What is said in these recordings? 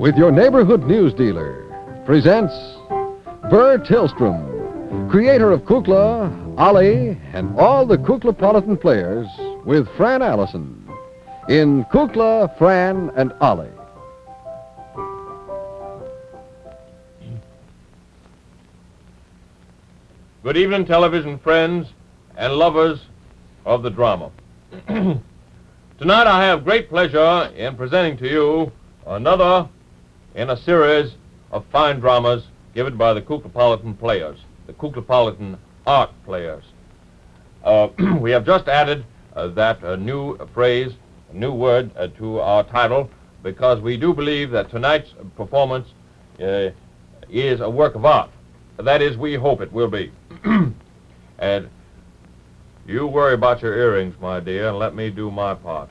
with your neighborhood news dealer, presents Burr Tillstrom, creator of Kukla, Ollie, and all the Kuklapolitan players, with Fran Allison in Kukla, Fran and Ollie. Good evening, television friends and lovers of the drama. Tonight I have great pleasure in presenting to you another in a series of fine dramas given by the Kuklapolitan players, the Kuklapolitan art players. We have just added that new phrase, a new word to our title, because we do believe that tonight's performance is a work of art. That is, we hope it will be. And you worry about your earrings, my dear, and let me do my part.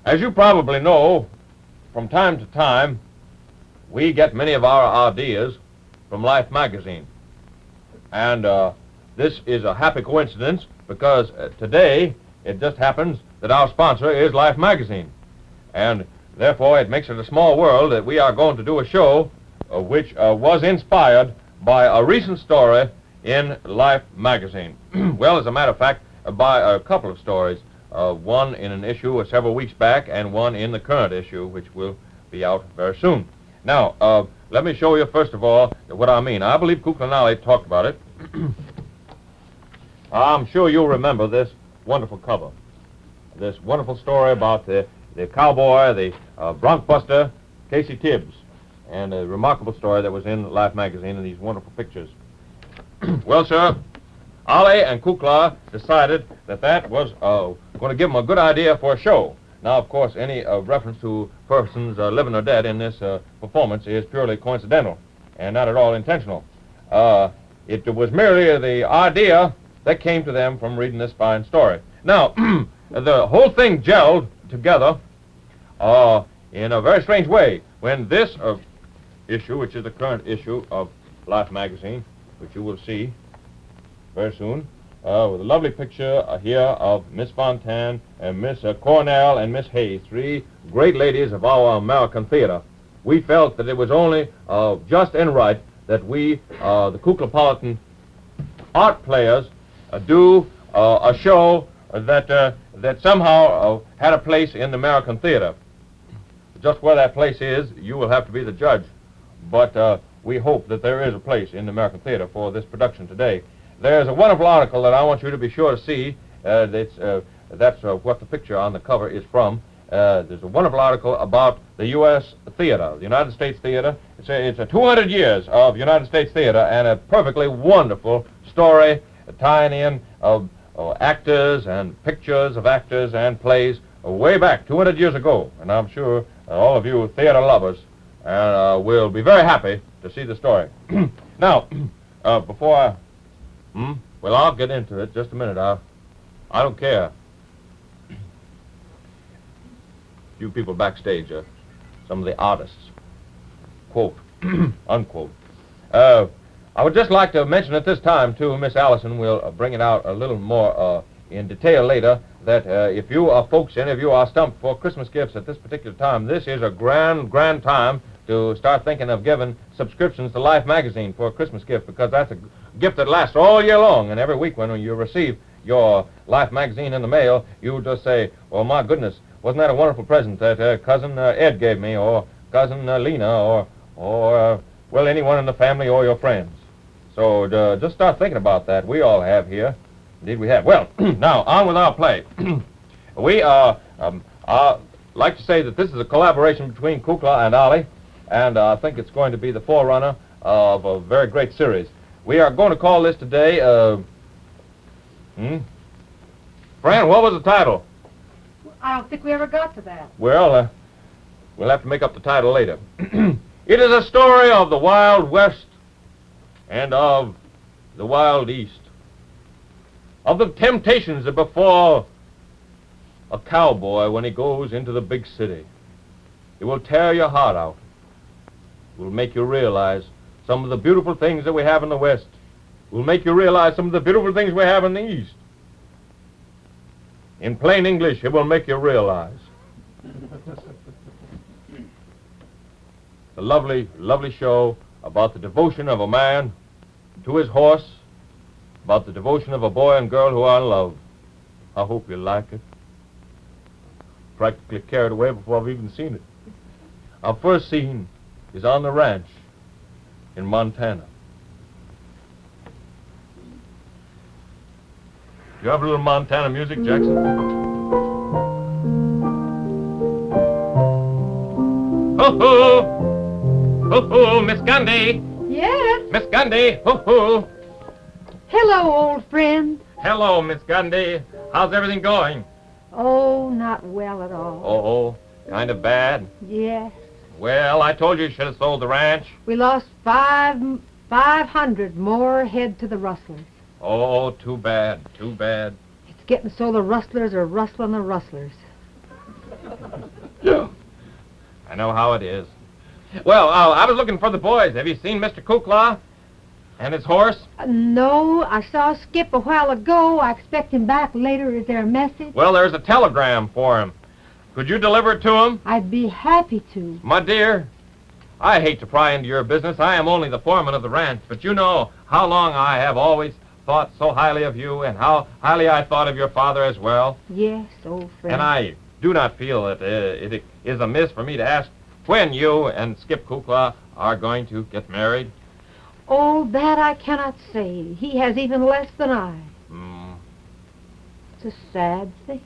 As you probably know, from time to time, we get many of our ideas from Life magazine. And this is a happy coincidence because today it just happens that our sponsor is Life magazine. And therefore it makes it a small world that we are going to do a show which was inspired by a recent story in Life magazine. Well, as a matter of fact, by a couple of stories. One in an issue several weeks back and one in the current issue, which will be out very soon. Now, let me show you first of all what I mean. I believe Kukla and Ollie talked about it. I'm sure you'll remember this wonderful cover. This wonderful story about the cowboy, the bronc buster, Casey Tibbs, and a remarkable story that was in Life magazine and these wonderful pictures. Well, sir, Ollie and Kukla decided that was going to give them a good idea for a show. Now, of course, any reference to persons living or dead in this performance is purely coincidental and not at all intentional. It was merely the idea that came to them from reading this fine story. Now, the whole thing gelled together in a very strange way. When this issue, which is the current issue of Life magazine, which you will see very soon, with a lovely picture here of Miss Fontaine and Miss Cornell and Miss Hayes, three great ladies of our American theater. We felt that it was only just and right that we, the Kuklapolitan art players, do a show that somehow had a place in the American theater. Just where that place is, you will have to be the judge. But we hope that there is a place in the American theater for this production today. There's a wonderful article that I want you to be sure to see. That's what the picture on the cover is from. There's a wonderful article about the U.S. theater, the United States theater. It's a 200 years of United States theater and a perfectly wonderful story tying in actors and pictures of actors and plays way back 200 years ago. And I'm sure all of you theater lovers will be very happy to see the story. Now, before I... Well, I'll get into it. Just a minute. I don't care. You people backstage, some of the artists, quote, unquote. I would just like to mention at this time, too, Miss Allison will bring it out a little more in detail later, that if you folks, any of you are stumped for Christmas gifts at this particular time, this is a grand, grand time to start thinking of giving subscriptions to Life magazine for a Christmas gift, because that's a gift that lasts all year long, and every week when you receive your Life magazine in the mail, you just say, well, my goodness, wasn't that a wonderful present that Cousin Ed gave me, or Cousin Lena, or well, anyone in the family or your friends. So just start thinking about that. We all have here. Indeed we have. Well, now, on with our play. We like to say that this is a collaboration between Kukla and Ollie, and I think it's going to be the forerunner of a very great series. We are going to call this today, Fran, what was the title? I don't think we ever got to that. Well, we'll have to make up the title later. It is a story of the Wild West and of the Wild East, of the temptations that befall a cowboy when he goes into the big city. It will tear your heart out. It will make you realize some of the beautiful things that we have in the West. It will make you realize some of the beautiful things we have in the East. In plain English, it will make you realize a lovely, lovely show about the devotion of a man to his horse, about the devotion of a boy and girl who are in love. I hope you like it. Practically carried away before I've even seen it. Our first scene is on the ranch in Montana. You have a little Montana music, Jackson? Hoo-hoo! Hoo-hoo, Miss Gundy! Yes? Miss Gundy, hoo-hoo! Hello, old friend. Hello, Miss Gundy. How's everything going? Oh, not well at all. Oh, kind of bad. Yes. Well, I told you should have sold the ranch. We lost 500 more head to the rustlers. Oh, too bad, too bad. It's getting so the rustlers are rustling the rustlers. Yeah. I know how it is. Well, I was looking for the boys. Have you seen Mr. Kukla and his horse? No, I saw Skip a while ago. I expect him back later. Is there a message? Well, there's a telegram for him. Could you deliver it to him? I'd be happy to. My dear, I hate to pry into your business. I am only the foreman of the ranch, but you know how long I have always thought so highly of you and how highly I thought of your father as well. Yes, old friend. And I do not feel that it is amiss for me to ask when you and Skip Kukla are going to get married. Oh, that I cannot say. He has even less than I. It's a sad thing.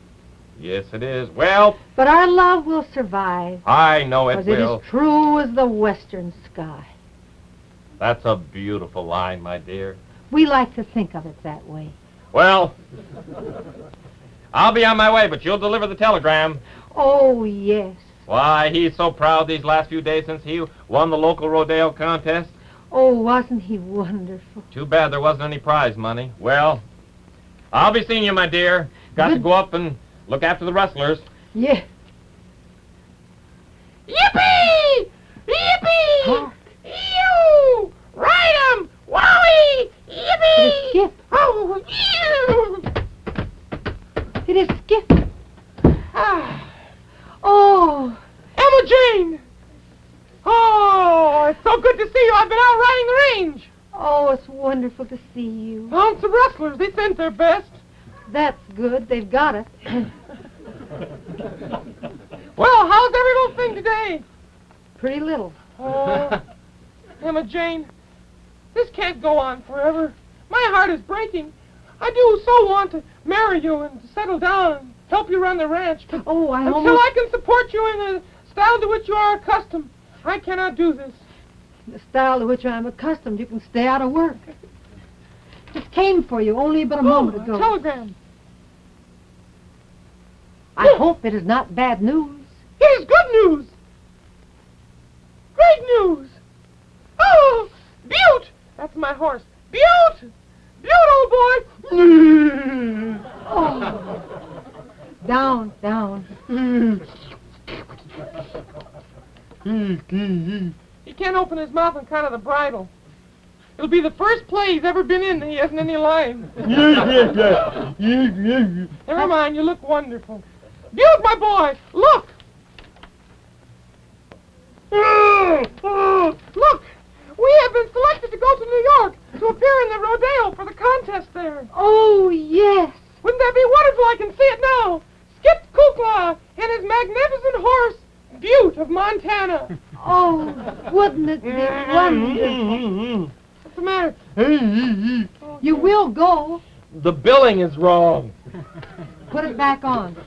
Yes, it is. Well, But our love will survive. I know it Because it will. is true as the western sky. That's a beautiful line, my dear. We like to think of it that way. Well, I'll be on my way, but you'll deliver the telegram. Oh, yes. Why, he's so proud these last few days since he won the local rodeo contest. Oh, wasn't he wonderful? Too bad there wasn't any prize money. Well, I'll be seeing you, my dear. Got to go up and look after the rustlers. Yeah. Yippee! Yippee! Hark. Ew! Ride 'em! Wowie! Yippee! It is Skip. Oh, ew! It is Skip. Ah. Oh, Imogene! Oh, it's so good to see you. I've been out riding the range. oh, it's wonderful to see you. Found some rustlers. They sent their best. That's good. They've got it. Well, how's every little thing today? Pretty little. Oh, Imogene, this can't go on forever. My heart is breaking. I do so want to marry you and to settle down and help you run the ranch. But Oh, I until almost... I can support you in the style to which you are accustomed, I cannot do this. The style to which I'm accustomed, you can stay out of work. Just came for you only but a moment ago. Telegram. I hope it is not bad news. It is good news. Great news. Oh, Butte. That's my horse. Butte. Butte, old boy. Oh. Down, down. He can't open his mouth on account of the bridle. It'll be the first play he's ever been in that he hasn't any lines. Never mind, you look wonderful. Butte, my boy, look! Look! We have been selected to go to New York to appear in the rodeo for the contest there. Oh, yes. Wouldn't that be wonderful? I can see it now. Skip Kukla and his magnificent horse, Butte of Montana. Oh, wouldn't it be wonderful? What's the matter? You will go. The billing is wrong. Put it back on.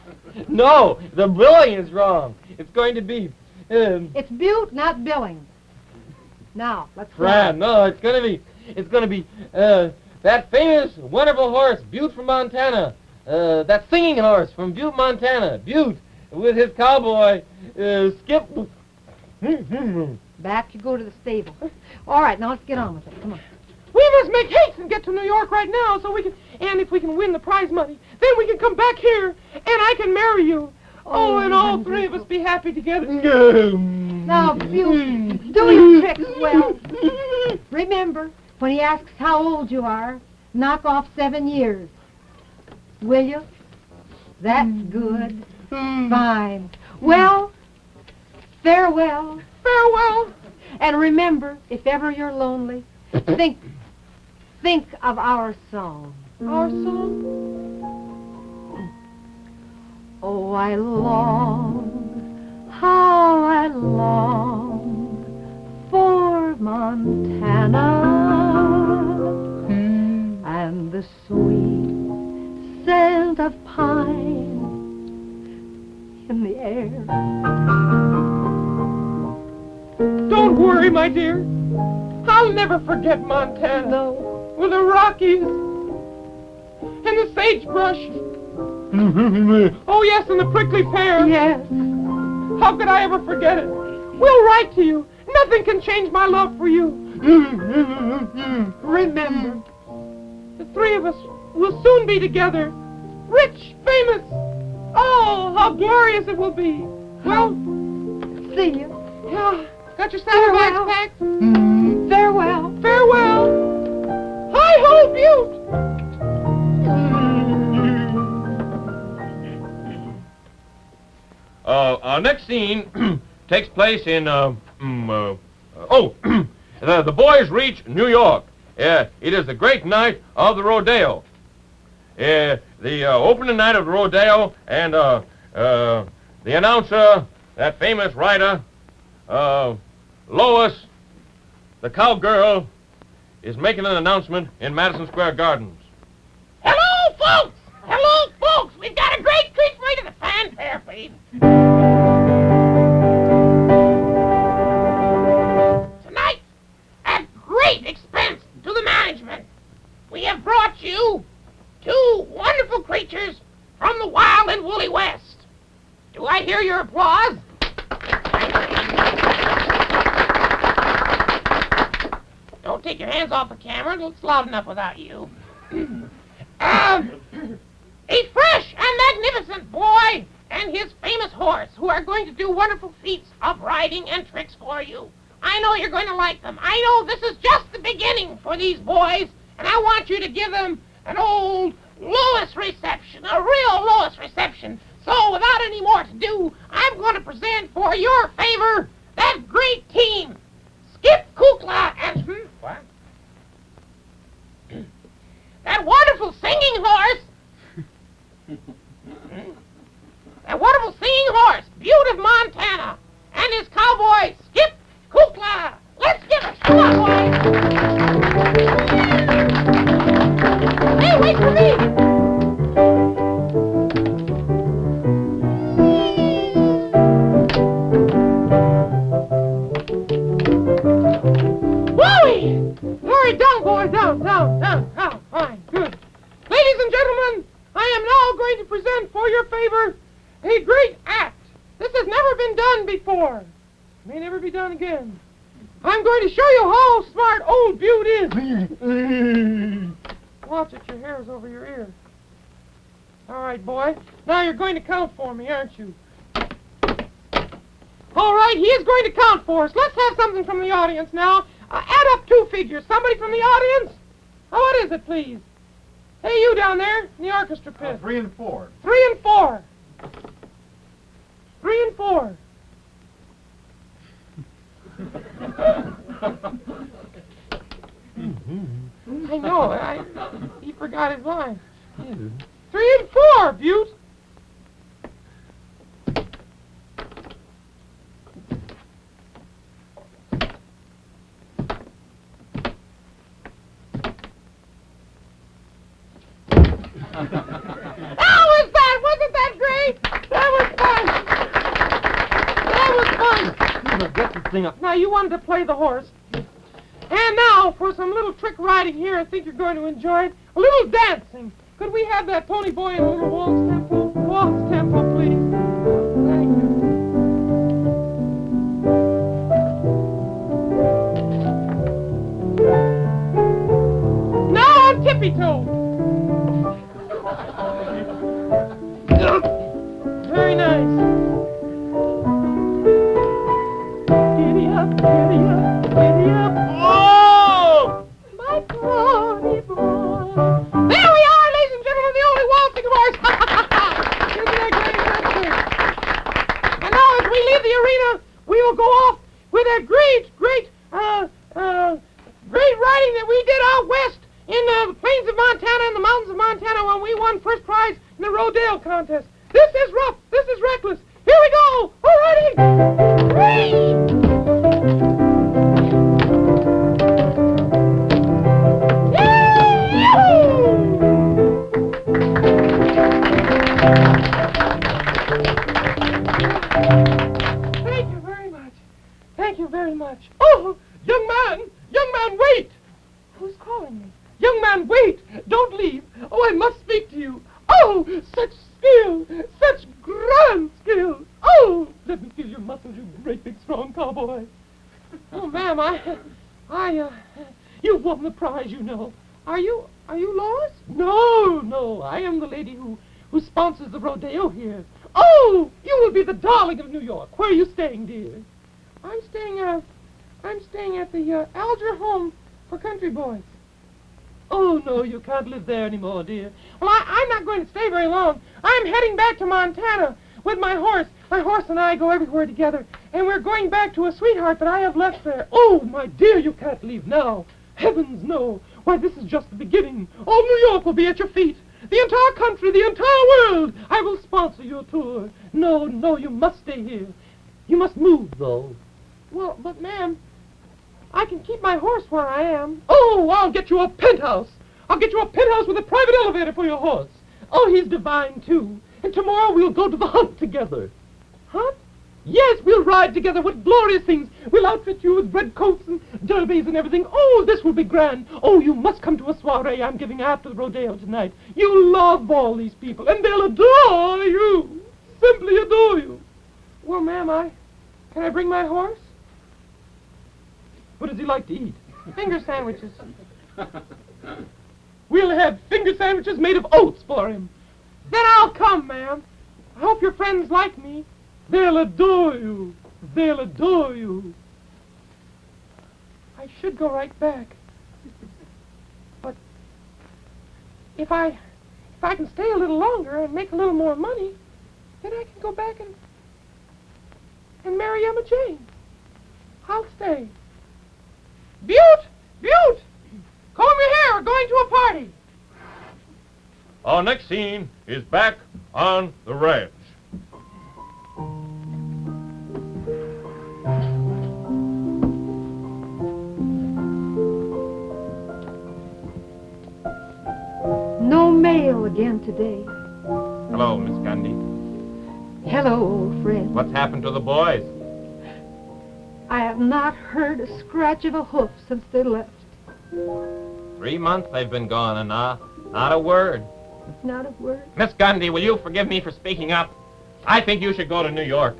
No, the billing is wrong. It's going to be, It's Butte, not Billings. Now, let's go. Fran. No, it's going to be, that famous, wonderful horse, Butte from Montana. That singing horse from Butte, Montana. Butte with his cowboy, Skip. Back you go to the stable. All right, now let's get on with it. Come on. We must make haste and get to New York right now so we can, and if we can win the prize money, then we can come back here and I can marry you. Oh, and all three of us be happy together. Now, Butte, do your tricks well. Remember, when he asks how old you are, knock off 7 years. Will you? That's good. Fine. Well, farewell. Farewell. And remember, if ever you're lonely, think of our song. Our song? Oh, I long, how I long for Montana and the sweet scent of pine in the air. Don't worry, my dear. I'll never forget Montana. No. With the Rockies and the sagebrush. Oh, yes, and the prickly pear. Yes. How could I ever forget it? We'll write to you. Nothing can change my love for you. Remember, the three of us will soon be together. Rich, famous. Oh, how glorious it will be. Well, See you. yeah. Got your saddlebags Farewell. packed? Farewell. Farewell. Hi-ho, Butte. Our next scene takes place in, the boys reach New York. It is the great night of the rodeo. The opening night of the rodeo, and the announcer, that famous writer, Lois, the cowgirl, is making an announcement in Madison Square Gardens. Hello, folks! Hello, folks! We've got a great treat for you to the fanfare, please. Tonight, at great expense to the management, we have brought you two wonderful creatures from the wild and woolly West. Do I hear your applause? Don't take your hands off the camera. It's loud enough without you. A fresh and magnificent boy and his famous horse who are going to do wonderful feats of riding and tricks for you. I know you're going to like them. I know this is just the beginning for these boys, and I want you to give them an old Lois reception, a real Lois reception. So without any more to do, I'm going to present for your favor that great team, Skip Kukla and... What? That wonderful singing horse. That wonderful singing horse, Butte of Montana, and his cowboy, Skip Kukla. Let's give it. Come on, boys. Hey, wait for me. Hurry, down, boy, down. Fine, good. Ladies and gentlemen, I am now going to present for your favor a great act. This has never been done before. May never be done again. I'm going to show you how smart old Butte is. Watch it, your hair's over your ear. All right, boy. Now you're going to count for me, aren't you? All right, he is going to count for us. Let's have something from the audience now. Add up two figures. Somebody from the audience? Oh, what is it, please? Hey, you down there in the orchestra pit. 3 and 4. 3 and 4. 3 and 4. I know. He forgot his line. 3 and 4, Butte. Wasn't that great? That was fun. Get this thing up. Now, you wanted to play the horse. And now, for some little trick riding here, I think you're going to enjoy it. A little dancing. Could we have that pony boy in a little waltz tempo? Waltz tempo, please. Thank you. Now on tippy-toe. Very nice. Giddy up, giddy up, giddy up. Oh! My pony boy. There we are, ladies and gentlemen, the only waltzing horse. Isn't that great? That's great. And now, as we leave the arena, we will go off with a great, great we did out west in the plains of Montana and the mountains of Montana when we won first prize in the rodeo contest. This is rough. This is reckless. Here we go. All righty. Thank you very much. Thank you very much. Oh, young man, wait. Who's calling me? Young man, wait. Don't leave. Oh, I must speak to you. Oh, such skill, such grand skill. Oh, let me feel your muscles, you great big strong cowboy. Oh, ma'am, you won the prize, you know. Are you lost? No, I am the lady who sponsors the rodeo here. Oh, you will be the darling of New York. Where are you staying, dear? I'm staying at the Alger Home for Country Boys. Oh, no, you can't live there anymore, dear. Well, I'm not going to stay very long. I'm heading back to Montana with my horse. My horse and I go everywhere together, and we're going back to a sweetheart that I have left there. Oh, my dear, you can't leave now. Heavens, no. Why, this is just the beginning. All New York will be at your feet. The entire country, the entire world. I will sponsor your tour. No, you must stay here. You must move, though. Well, but, ma'am, I can keep my horse where I am. Oh, I'll get you a penthouse. I'll get you a penthouse with a private elevator for your horse. Oh, he's divine, too. And tomorrow we'll go to the hunt together. Hunt? Yes, we'll ride together. What glorious things. We'll outfit you with red coats and derbies and everything. Oh, this will be grand. Oh, you must come to a soiree I'm giving after the rodeo tonight. You'll love all these people, and they'll adore you. Simply adore you. Well, ma'am, can I bring my horse? What does he like to eat? Finger sandwiches. We'll have finger sandwiches made of oats for him. Then I'll come, ma'am. I hope your friends like me. They'll adore you. They'll adore you. I should go right back. But if I can stay a little longer and make a little more money, then I can go back and marry Imogene. I'll stay. Butte! Comb your hair. We're going to a party. Our next scene is back on the ranch. No mail again today. Hello, Miss Gundy. Hello, old friend. What's happened to the boys? I have not heard a scratch of a hoof since they left. 3 months they've been gone, and not a word. Not a word. Miss Gundy, will you forgive me for speaking up? I think you should go to New York.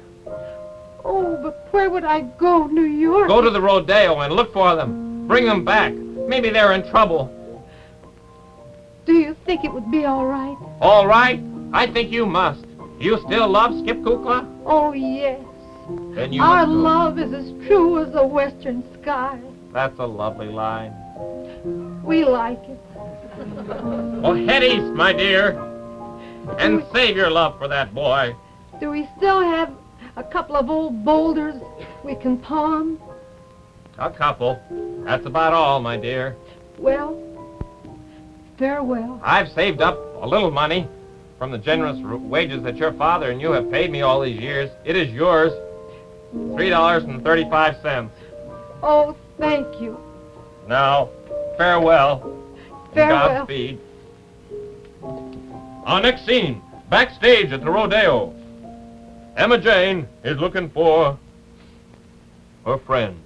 Oh, but where would I go, New York? Go to the rodeo and look for them. Bring them back. Maybe they're in trouble. Do you think it would be all right? All right? I think you must. Do you still love Skip Kukla? Oh, yes. Then you Our must go. love is as true as the western sky. That's a lovely line. We like it. Well, head east, my dear, and save your love for that boy. Do we still have a couple of old boulders we can pawn? A couple. That's about all, my dear. Well, farewell. I've saved up a little money from the generous wages that your father and you have paid me all these years. It is yours. $3.35. Oh, thank you. Now, farewell. Farewell. Godspeed. Our next scene, backstage at the rodeo. Imogene is looking for her friends.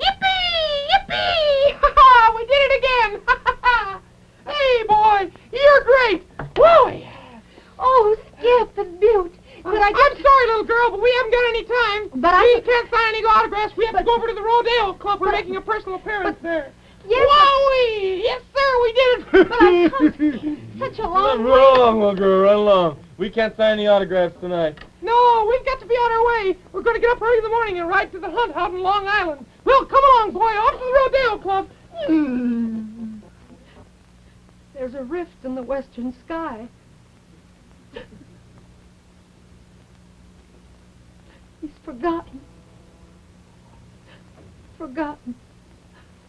Yippee! Yippee! Ha-ha! We did it again! Ha-ha-ha! Hey, boy, you're great! Whoa, yeah! Oh, Skip and Butte. I'm sorry, little girl, but we haven't got any time. But we can't sign any autographs. We have to go over to the rodeo club. We're making a personal appearance there. Yes, Wowee! Yes, sir, we did it. but I've come such a long way. Run along, little girl, run along. We can't sign any autographs tonight. No, we've got to be on our way. We're going to get up early in the morning and ride to the hunt out in Long Island. Well, come along, boy, off to the rodeo club. There's a rift in the western sky. He's forgotten. Forgotten.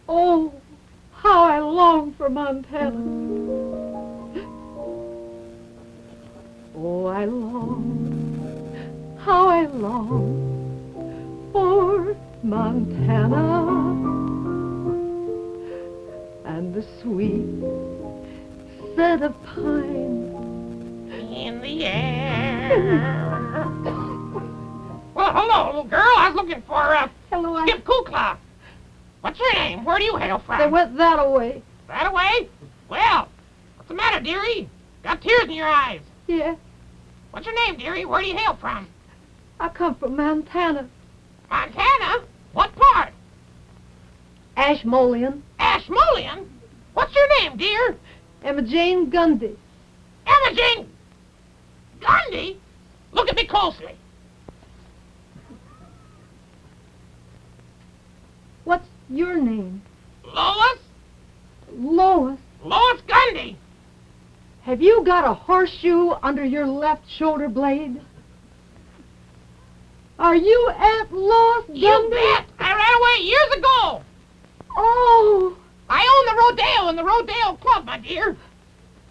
Oh, how I long for Montana. Oh, I long, how I long for Montana and the sweet scent of pine in the air. Well, hello, little girl. I was looking for, Hello, Skip Kukla. What's your name? Where do you hail from? They went that away. That away? Well, what's the matter, dearie? Got tears in your eyes. Yeah, What's your name, dearie? Where do you hail from? I come from Montana. Montana? What part? Ashmolean. Ashmolean? What's your name, dear? Imogene Gundy. Imogene! Gundy? Look at me closely. What's your name? Lois? Lois. Lois Gundy. Have you got a horseshoe under your left shoulder blade? Are you Aunt Lois Gundy? You bet! I ran away years ago. Oh, I own the Rodeo and the Rodeo Club, my dear.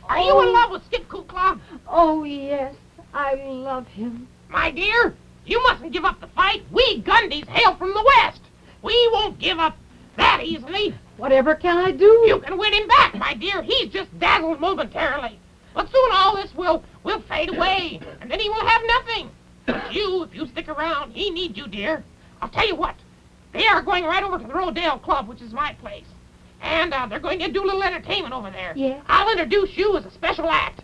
Are you in love with Skip Kukla? oh yes, I love him. My dear, you mustn't give up the fight. We Gundys hail from the West. We won't give up that easily. Whatever can I do? You can win him back, my dear. He's just dazzled momentarily. But soon all this will fade away, and then he will have nothing. But you, if you stick around, he needs you, dear. I'll tell you what. They are going right over to the Rodale Club, which is my place. And they're going to do a little entertainment over there. Yeah. I'll introduce you as a special act.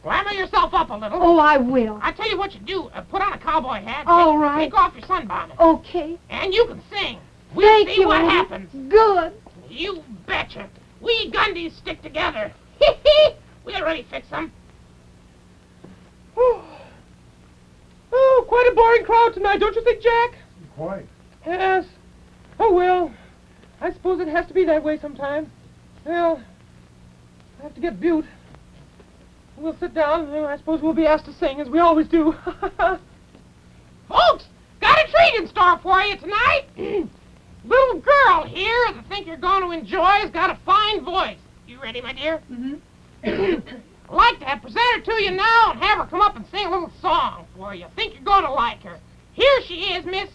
Glamour yourself up a little. Oh, I will. I'll tell you what you do. Put on a cowboy hat. All right. Take off your sunbonnet. Okay. And you can sing. We'll Thank see you. what Annie. happens. Good. You betcha. We Gundys stick together. We'll really fix them. Oh, quite a boring crowd tonight, don't you think, Jack? Quite. Yes. Oh, well, I suppose it has to be that way sometime. Well, I have to get Butte. We'll sit down, and I suppose we'll be asked to sing, as we always do. Folks, got a treat in store for you tonight. Little girl here that I think you're going to enjoy has got a fine voice. You ready, my dear? Mm-hmm. I'd like to present her to you now and have her come up and sing a little song for you. I think you're going to like her. Here she is, Miss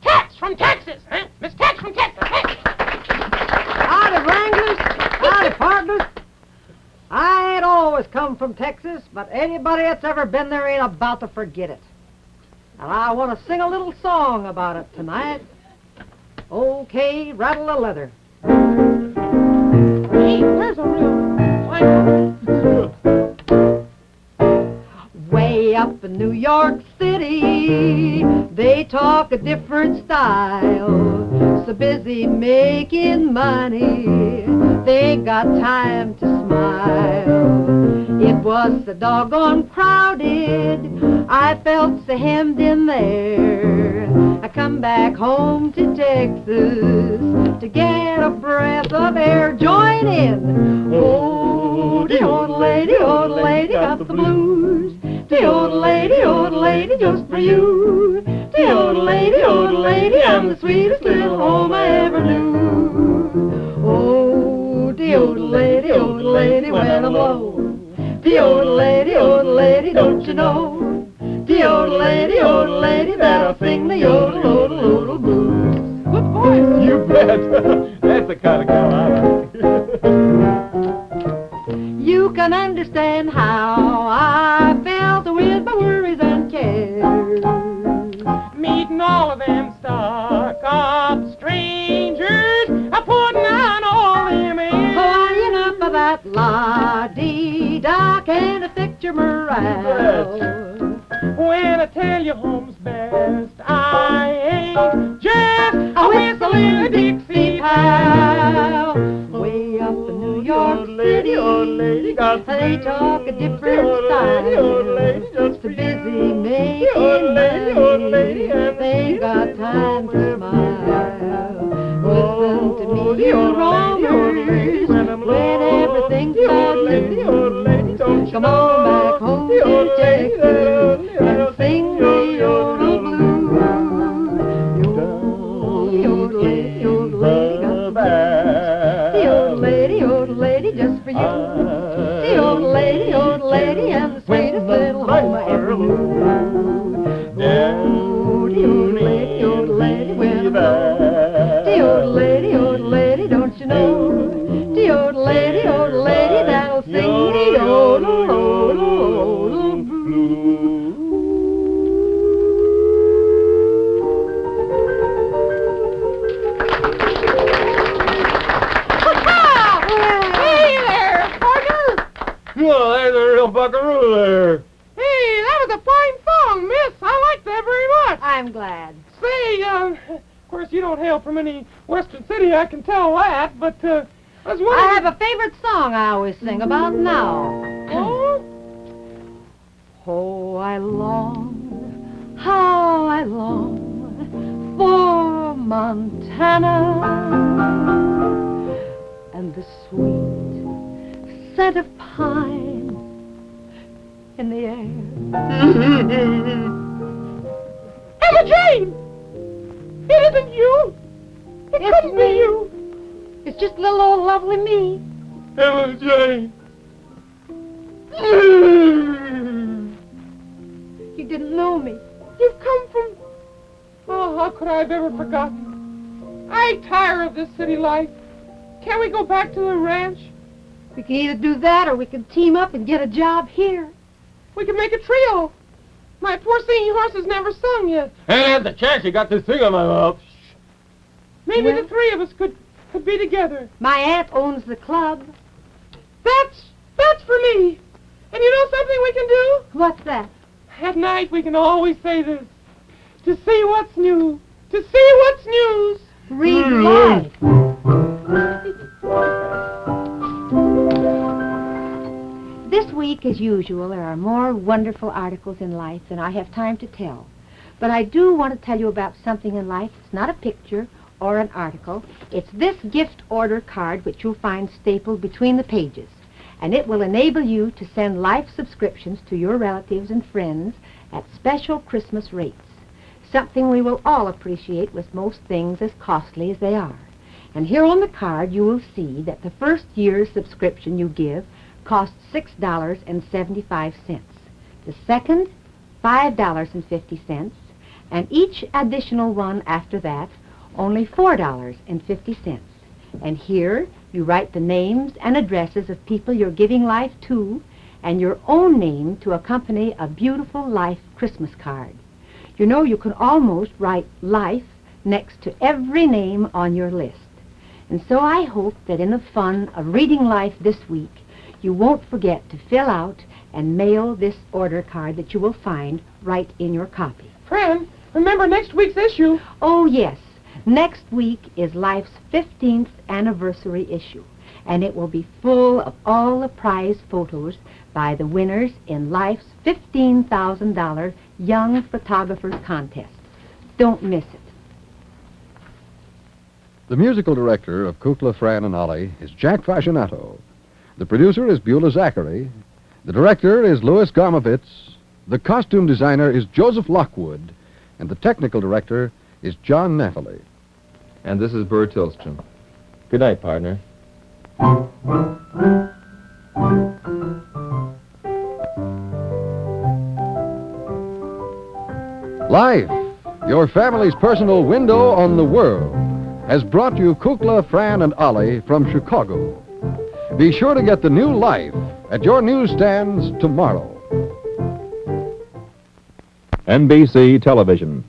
Tex from Texas. Huh? Miss Tex from Texas. Howdy, Wranglers. Howdy, partners. I ain't always come from Texas, but anybody that's ever been there ain't about to forget it. And I want to sing a little song about it tonight. Okay, rattle the leather. Hey, there's a real Way up in New York City, they talk a different style. So busy making money, they ain't got time to smile. It was so doggone crowded, I felt so hemmed in there. I come back home to Texas to get a breath of air. Join in. Oh, the old lady got the blues. The old lady, just for you. The old lady, I'm the sweetest little home I ever knew. Oh, the old lady, when I'm low. The old lady, don't you know? The old lady, that'll sing the yodel blues. Good voice. You bet. That's the kind of girl I like. You can understand how I felt with my worries and cares. Meeting all of them stuck-up strangers, putting on all them airs. Oh, enough of that la-dee-da, can't affect your morale. When I tell you home's best, I ain't just a whistling a Dixie pal. Way up in New York City, got they talk a different style. just So busy making money, they ain't got time to smile. Listen to me, you roamers, when everything's about you. Come on back home to Texas and sing real buckaroo there. Hey, that was a fine song, miss. I like that very much. I'm glad. Say, of course, you don't hail from any western city, I can tell that, but, I was wondering... I have a favorite song I always sing about now. Oh? Oh, I long, how I long for Montana and the sweet scent of pine in the air. Imogene! It isn't you! It couldn't be you! It's just little old lovely me. Imogene! You didn't know me. You've come from... Oh, how could I have ever forgotten? I tire of this city life. Can't we go back to the ranch? We can either do that or we can team up and get a job here. We can make a trio. My poor singing horse has never sung yet. And had the chance, you got this thing on my mouth. Maybe Well- the three of us could be together. My aunt owns the club. That's for me. And you know something we can do? What's that? At night we can always say this. To see what's new. To see what's news. Read life. This week, as usual, there are more wonderful articles in life than I have time to tell. But I do want to tell you about something in life. It's not a picture or an article. It's this gift order card which you'll find stapled between the pages. And it will enable you to send life subscriptions to your relatives and friends at special Christmas rates. Something we will all appreciate with most things as costly as they are. And here on the card you will see that the first year's subscription you give costs $6.75. The second, $5.50, and each additional one after that, only $4.50. And here you write the names and addresses of people you're giving life to, and your own name to accompany a beautiful life Christmas card. You know, you can almost write life next to every name on your list. And so I hope that in the fun of reading life this week, you won't forget to fill out and mail this order card that you will find right in your copy. Fran, remember next week's issue. Oh, yes. Next week is Life's 15th anniversary issue, and it will be full of all the prize photos by the winners in Life's $15,000 Young Photographers Contest. Don't miss it. The musical director of Kukla, Fran and Ollie is Jack Fascinato. The producer is Beulah Zachary. The director is Louis Garmovitz. The costume designer is Joseph Lockwood. And the technical director is John Nathalie. And this is Burr Tillstrom. Good night, partner. Life, your family's personal window on the world, has brought you Kukla, Fran and Ollie from Chicago. Be sure to get the new Life at your newsstands tomorrow. NBC Television.